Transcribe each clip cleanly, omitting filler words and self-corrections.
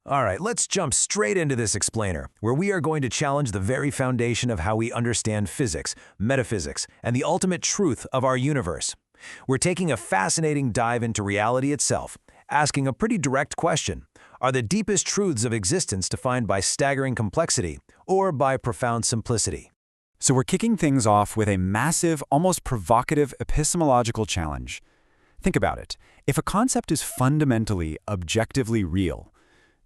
All right, let's jump straight into this explainer, where we are going to challenge the very foundation of how we understand physics, metaphysics, and the ultimate truth of our universe. We're taking a fascinating dive into reality itself, asking a pretty direct question. Are the deepest truths of existence defined by staggering complexity or by profound simplicity? So we're kicking things off with a massive, almost provocative epistemological challenge. Think about it. If a concept is fundamentally, objectively real,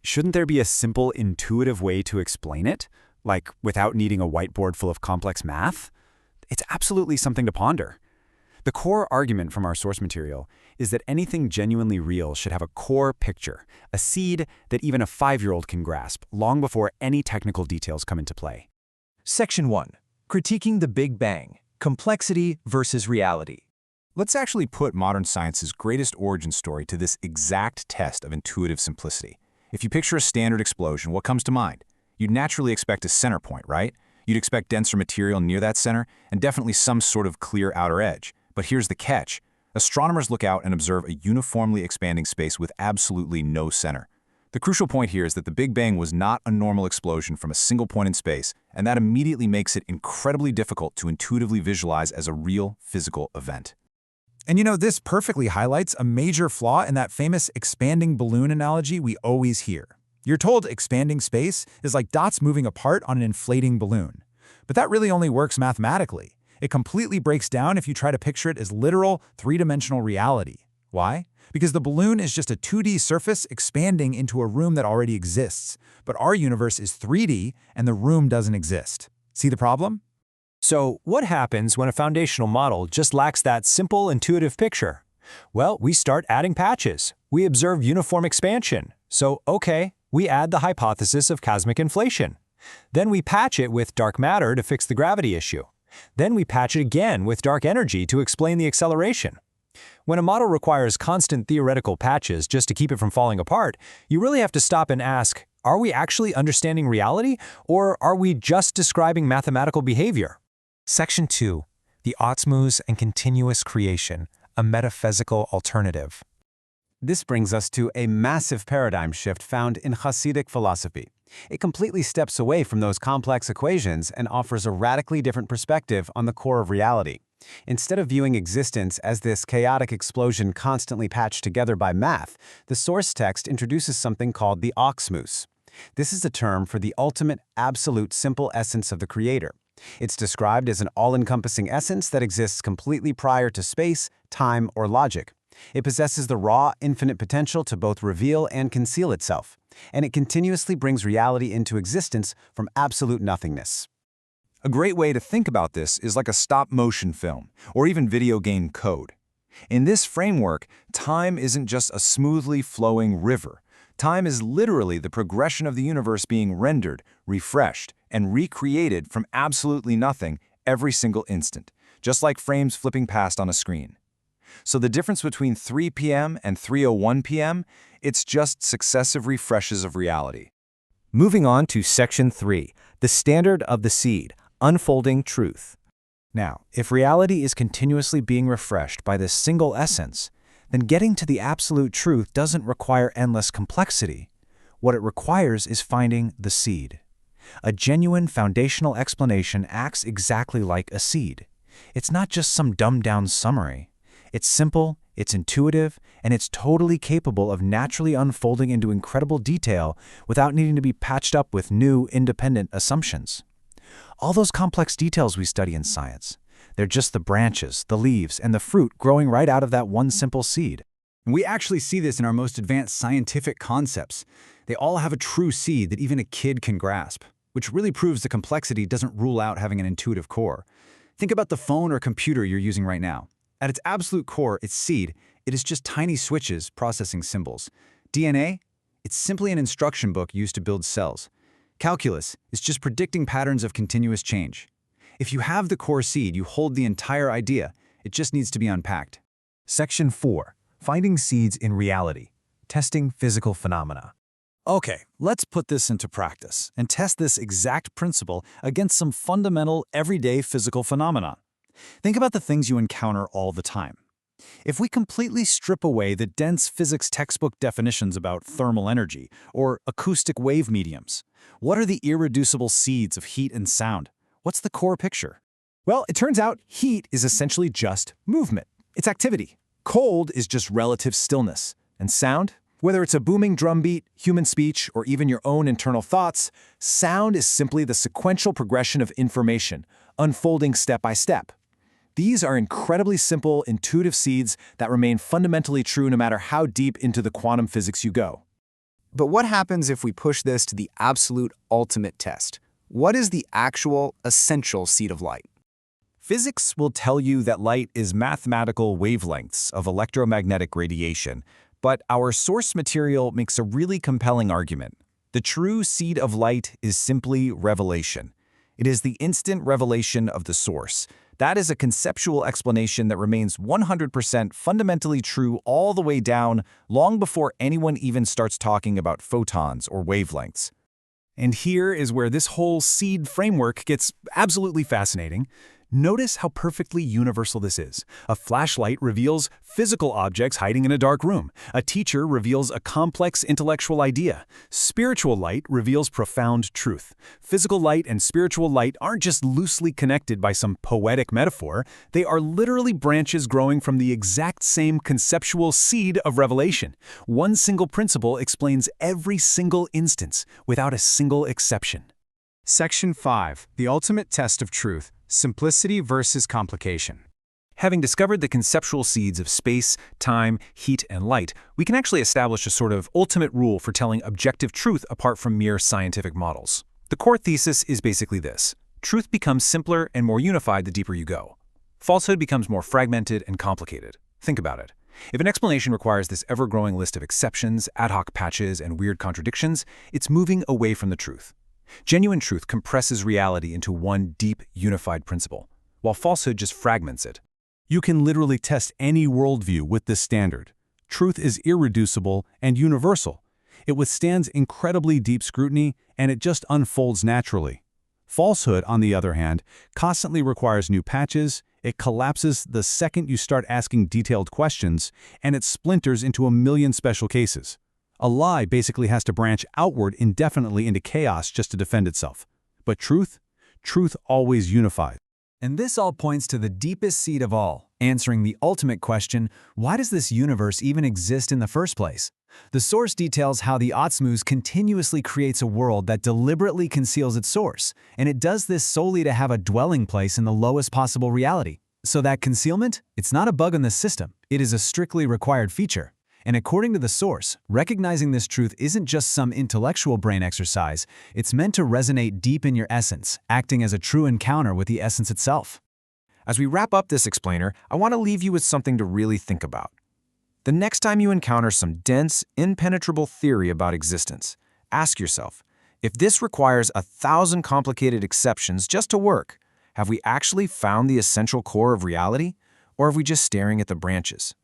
shouldn't there be a simple, intuitive way to explain it? Like without needing a whiteboard full of complex math? It's absolutely something to ponder. The core argument from our source material is that anything genuinely real should have a core picture, a seed that even a 5-year-old can grasp, long before any technical details come into play. Section 1. Critiquing the Big Bang, Complexity versus Reality. Let's actually put modern science's greatest origin story to this exact test of intuitive simplicity. If you picture a standard explosion, what comes to mind? You'd naturally expect a center point, right? You'd expect denser material near that center, and definitely some sort of clear outer edge. But here's the catch. Astronomers look out and observe a uniformly expanding space with absolutely no center. The crucial point here is that the Big Bang was not a normal explosion from a single point in space, and that immediately makes it incredibly difficult to intuitively visualize as a real physical event. And this perfectly highlights a major flaw in that famous expanding balloon analogy we always hear. You're told expanding space is like dots moving apart on an inflating balloon. But that really only works mathematically. It completely breaks down if you try to picture it as literal, three-dimensional reality. Why? Because the balloon is just a 2D surface expanding into a room that already exists. But our universe is 3D, and the room doesn't exist. See the problem? So, what happens when a foundational model just lacks that simple, intuitive picture? Well, we start adding patches. We observe uniform expansion. So, okay, we add the hypothesis of cosmic inflation. Then we patch it with dark matter to fix the gravity issue. Then we patch it again with dark energy to explain the acceleration. When a model requires constant theoretical patches just to keep it from falling apart, you really have to stop and ask, are we actually understanding reality, or are we just describing mathematical behavior? Section 2. The Awtsmoos and Continuous Creation, a Metaphysical Alternative. This brings us to a massive paradigm shift found in Hasidic philosophy. It completely steps away from those complex equations and offers a radically different perspective on the core of reality. Instead of viewing existence as this chaotic explosion constantly patched together by math, the source text introduces something called the Awtsmoos. This is a term for the ultimate, absolute, simple essence of the Creator. It's described as an all-encompassing essence that exists completely prior to space, time, or logic. It possesses the raw, infinite potential to both reveal and conceal itself, and it continuously brings reality into existence from absolute nothingness. A great way to think about this is like a stop-motion film, or even video game code. In this framework, time isn't just a smoothly flowing river. Time is literally the progression of the universe being rendered, refreshed, and recreated from absolutely nothing every single instant, just like frames flipping past on a screen. So the difference between 3 p.m. and 3:01 p.m., it's just successive refreshes of reality. Moving on to Section 3, the standard of the seed, unfolding truth. Now, if reality is continuously being refreshed by this single essence, then getting to the absolute truth doesn't require endless complexity. What it requires is finding the seed. A genuine foundational explanation acts exactly like a seed. It's not just some dumbed-down summary. It's simple, it's intuitive, and it's totally capable of naturally unfolding into incredible detail without needing to be patched up with new, independent assumptions. All those complex details we study in science, they're just the branches, the leaves, and the fruit growing right out of that one simple seed. And we actually see this in our most advanced scientific concepts. They all have a true seed that even a kid can grasp, which really proves the complexity doesn't rule out having an intuitive core. Think about the phone or computer you're using right now. At its absolute core, its seed, it is just tiny switches processing symbols. DNA? It's simply an instruction book used to build cells. Calculus is just predicting patterns of continuous change. If you have the core seed, you hold the entire idea. It just needs to be unpacked. Section 4. Finding Seeds in Reality, Testing Physical Phenomena. Okay, let's put this into practice and test this exact principle against some fundamental, everyday physical phenomena. Think about the things you encounter all the time. If we completely strip away the dense physics textbook definitions about thermal energy or acoustic wave mediums, what are the irreducible seeds of heat and sound? What's the core picture? Well, it turns out heat is essentially just movement. It's activity. Cold is just relative stillness. And sound? Whether it's a booming drum beat, human speech, or even your own internal thoughts, sound is simply the sequential progression of information, unfolding step by step. These are incredibly simple, intuitive seeds that remain fundamentally true no matter how deep into the quantum physics you go. But what happens if we push this to the absolute ultimate test? What is the actual, essential seed of light? Physics will tell you that light is mathematical wavelengths of electromagnetic radiation, but our source material makes a really compelling argument. The true seed of light is simply revelation. It is the instant revelation of the source. That is a conceptual explanation that remains 100% fundamentally true all the way down, long before anyone even starts talking about photons or wavelengths. And here is where this whole seed framework gets absolutely fascinating. Notice how perfectly universal this is. A flashlight reveals physical objects hiding in a dark room. A teacher reveals a complex intellectual idea. Spiritual light reveals profound truth. Physical light and spiritual light aren't just loosely connected by some poetic metaphor. They are literally branches growing from the exact same conceptual seed of revelation. One single principle explains every single instance, without a single exception. Section 5. The ultimate test of truth. Simplicity versus complication. Having discovered the conceptual seeds of space, time, heat, and light, we can actually establish a sort of ultimate rule for telling objective truth apart from mere scientific models. The core thesis is basically this: truth becomes simpler and more unified the deeper you go. Falsehood becomes more fragmented and complicated. Think about it. If an explanation requires this ever-growing list of exceptions, ad hoc patches, and weird contradictions, it's moving away from the truth. Genuine truth compresses reality into one deep, unified principle, while falsehood just fragments it. You can literally test any worldview with this standard. Truth is irreducible and universal. It withstands incredibly deep scrutiny, and it just unfolds naturally. Falsehood, on the other hand, constantly requires new patches, it collapses the second you start asking detailed questions, and it splinters into a million special cases. A lie basically has to branch outward indefinitely into chaos just to defend itself. But truth always unifies. And this all points to the deepest seed of all, answering the ultimate question, why does this universe even exist in the first place? The source details how the Awtsmoos continuously creates a world that deliberately conceals its source, and it does this solely to have a dwelling place in the lowest possible reality. So that concealment, it's not a bug in the system, it is a strictly required feature. And according to the source, recognizing this truth isn't just some intellectual brain exercise, it's meant to resonate deep in your essence, acting as a true encounter with the essence itself. As we wrap up this explainer, I want to leave you with something to really think about. The next time you encounter some dense, impenetrable theory about existence, ask yourself, if this requires 1,000 complicated exceptions just to work, have we actually found the essential core of reality, or are we just staring at the branches?